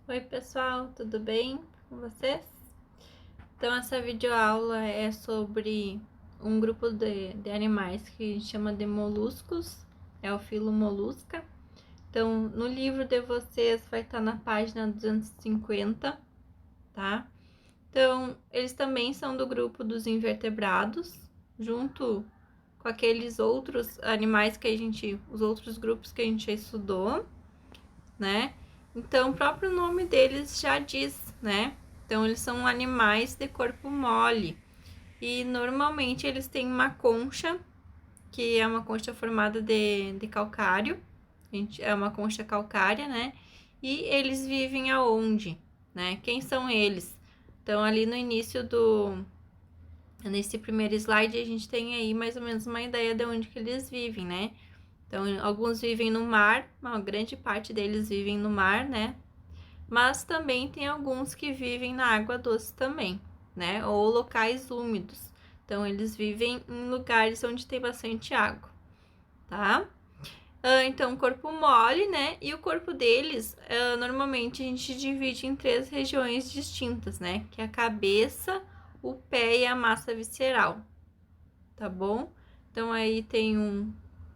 Oi pessoal, tudo bem com vocês? Então essa videoaula é sobre um grupo de animais que a gente chama de moluscos, é o filo Molusca. Então no livro de vocês vai estar na página 250, tá? Então eles também são do grupo dos invertebrados, junto com aqueles outros animais os outros grupos que a gente já estudou, né? Então, o próprio nome deles já diz, né? Então, eles são animais de corpo mole. E normalmente eles têm uma concha, que é uma concha formada de calcário. É uma concha calcária, né? E eles vivem aonde, né? Quem são eles? Então, ali no início nesse primeiro slide, a gente tem aí mais ou menos uma ideia de onde que eles vivem, né? Então, alguns vivem no mar, uma grande parte deles vivem no mar, né? Mas também tem alguns que vivem na água doce também, né? Ou locais úmidos. Então, eles vivem em lugares onde tem bastante água, tá? Então, corpo mole, né? E o corpo deles, normalmente a gente divide em 3 regiões distintas, né? Que é a cabeça, o pé e a massa visceral, tá bom? Então, aí tem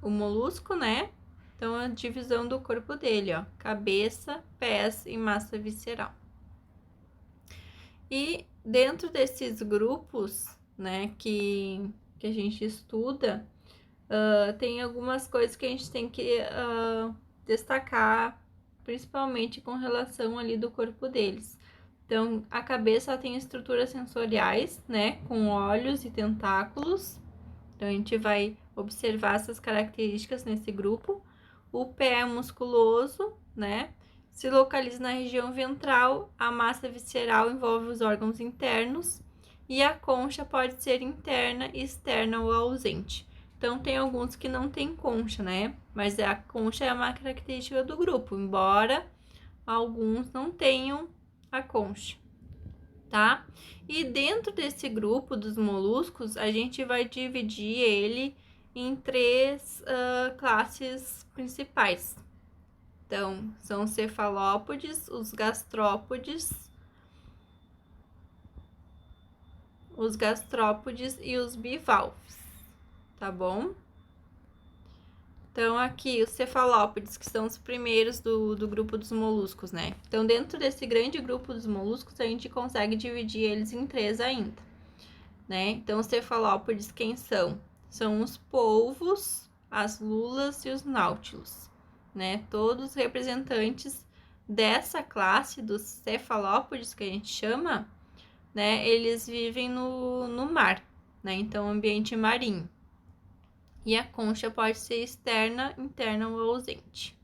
o molusco, né? Então, a divisão do corpo dele, ó, cabeça, pés e massa visceral. E dentro desses grupos, né, que a gente estuda, tem algumas coisas que a gente tem que destacar, principalmente com relação ali do corpo deles. Então, a cabeça tem estruturas sensoriais, né, com olhos e tentáculos. Então, a gente vai observar essas características nesse grupo. O pé é musculoso, né? Se localiza na região ventral, a massa visceral envolve os órgãos internos e a concha pode ser interna, externa ou ausente. Então, tem alguns que não tem concha, né? Mas a concha é uma característica do grupo, embora alguns não tenham a concha, tá? E dentro desse grupo dos moluscos, a gente vai dividir ele em 3 classes principais. Então, são os cefalópodes, os gastrópodes e os bivalves, tá bom? Então, aqui, os cefalópodes, que são os primeiros do grupo dos moluscos, né? Então, dentro desse grande grupo dos moluscos, a gente consegue dividir eles em 3 ainda, né? Então, os cefalópodes, quem são? São os polvos, as lulas e os náutilos, né? Todos representantes dessa classe dos cefalópodes, que a gente chama, né? Eles vivem no mar, né? Então, ambiente marinho. E a concha pode ser externa, interna ou ausente.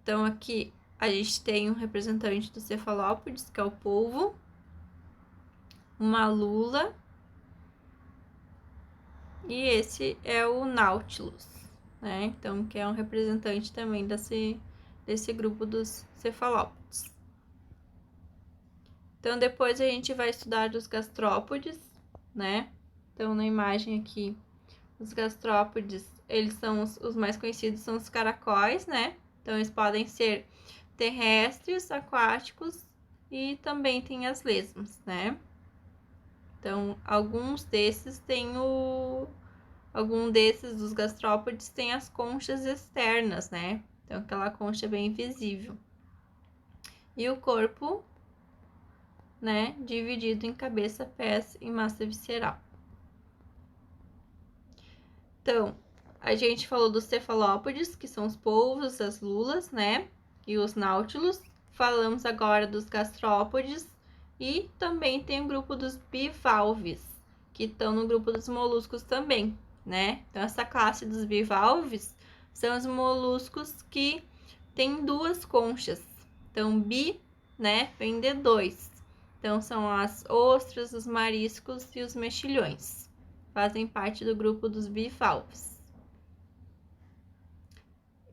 Então, aqui a gente tem um representante dos cefalópodes, que é o polvo, uma lula, e esse é o Nautilus, né? Então, que é um representante também desse grupo dos cefalópodes. Então, depois a gente vai estudar os gastrópodes, né? Então, na imagem aqui, os gastrópodes, eles são os mais conhecidos, são os caracóis, né? Então, eles podem ser terrestres, aquáticos e também tem as lesmas, né? Então, alguns desses dos gastrópodes têm as conchas externas, né? Então, aquela concha bem visível. E o corpo, né, dividido em cabeça, pés e massa visceral. Então, a gente falou dos cefalópodes, que são os polvos, as lulas, né? E os náutilos. Falamos agora dos gastrópodes. E também tem o grupo dos bivalves, que estão no grupo dos moluscos também, né? Então, essa classe dos bivalves são os moluscos que têm 2 conchas. Então, bi, né, vem de 2. Então, são as ostras, os mariscos e os mexilhões. Fazem parte do grupo dos bivalves.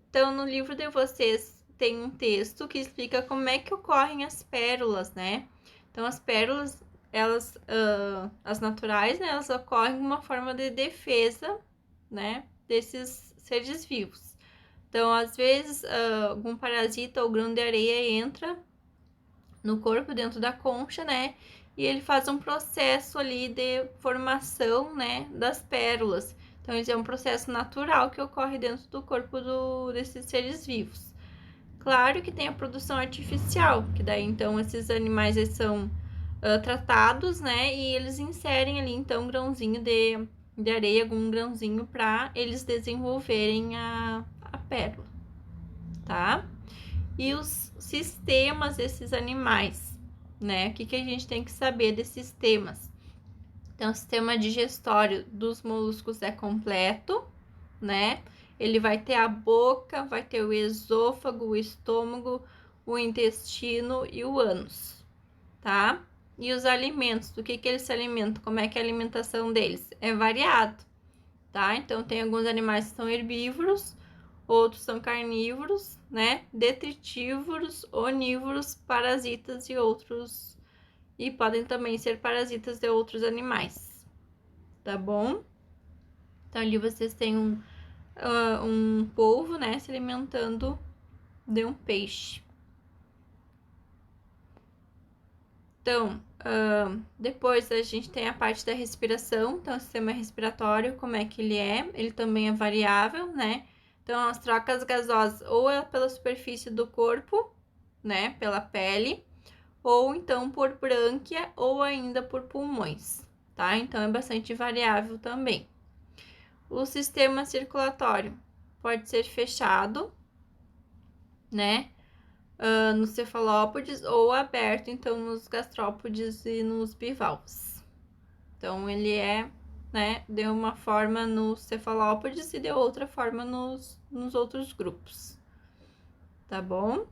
Então, no livro de vocês tem um texto que explica como é que ocorrem as pérolas, né? Então, as pérolas, elas, as naturais, né, elas ocorrem como uma forma de defesa, né, desses seres vivos. Então, às vezes, algum parasita ou grão de areia entra no corpo, dentro da concha, né? E ele faz um processo ali de formação, né, das pérolas. Então, isso é um processo natural que ocorre dentro do corpo desses seres vivos. Claro que tem a produção artificial, que daí, então, esses animais eles são tratados, né? E eles inserem ali, então, um grãozinho de areia, algum grãozinho para eles desenvolverem a pérola, tá? E os sistemas desses animais, né? O que a gente tem que saber desses sistemas? Então, o sistema digestório dos moluscos é completo, né? Ele vai ter a boca, vai ter o esôfago, o estômago, o intestino e o ânus, tá? E os alimentos, do que eles se alimentam? Como é que é a alimentação deles? É variado, tá? Então, tem alguns animais que são herbívoros, outros são carnívoros, né? Detritívoros, onívoros, parasitas e outros. E podem também ser parasitas de outros animais, tá bom? Então, ali vocês têm um polvo, né? Se alimentando de um peixe. Então, depois a gente tem a parte da respiração. Então, o sistema respiratório, como é que ele é? Ele também é variável, né? Então, as trocas gasosas ou é pela superfície do corpo, né? Pela pele, ou então por brânquia ou ainda por pulmões, tá? Então, é bastante variável também. O sistema circulatório pode ser fechado, né? Nos cefalópodes ou aberto, então, nos gastrópodes e nos bivalves. Então, ele é, né, de uma forma nos cefalópodes e de outra forma nos outros grupos, tá bom?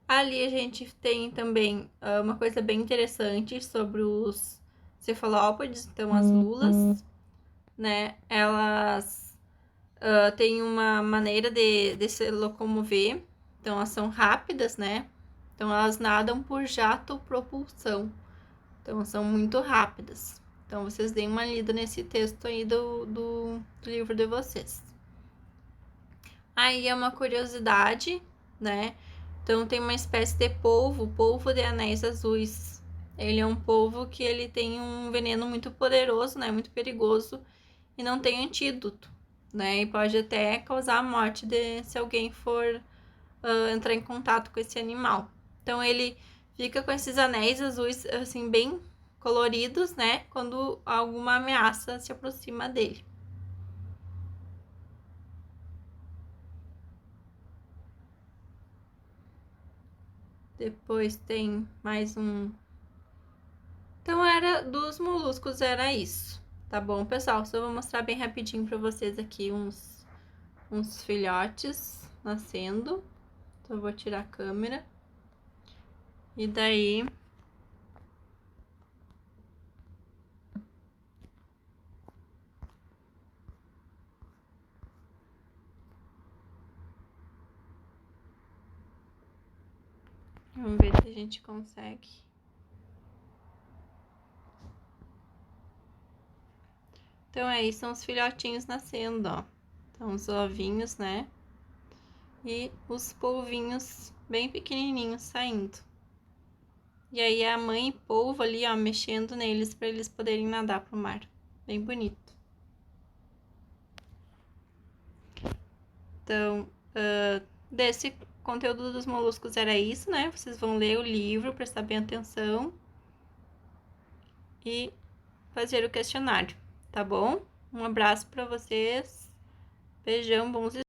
Ali a gente tem também uma coisa bem interessante sobre os cefalópodes, então as lulas, né, elas têm uma maneira de se locomover, então elas são rápidas, né, então elas nadam por jato propulsão, então são muito rápidas. Então vocês deem uma lida nesse texto aí do livro de vocês. Aí é uma curiosidade, né? Então tem uma espécie de polvo de anéis azuis. Ele é um polvo que ele tem um veneno muito poderoso, né? Muito perigoso e não tem antídoto, né? E pode até causar a morte se alguém for entrar em contato com esse animal. Então ele fica com esses anéis azuis assim bem coloridos, né? Quando alguma ameaça se aproxima dele. Depois tem mais um. Então, dos moluscos, era isso. Tá bom, pessoal? Só vou mostrar bem rapidinho pra vocês aqui uns filhotes nascendo. Então, eu vou tirar a câmera. E daí... Vamos ver se a gente consegue. Então, aí são os filhotinhos nascendo, ó. Então, os ovinhos, né? E os polvinhos bem pequenininhos saindo. E aí, a mãe polvo ali, ó, mexendo neles para eles poderem nadar pro mar. Bem bonito. Então, desse conteúdo dos moluscos era isso, né? Vocês vão ler o livro, prestar bem atenção e fazer o questionário, tá bom? Um abraço para vocês. Beijão, bons estudos.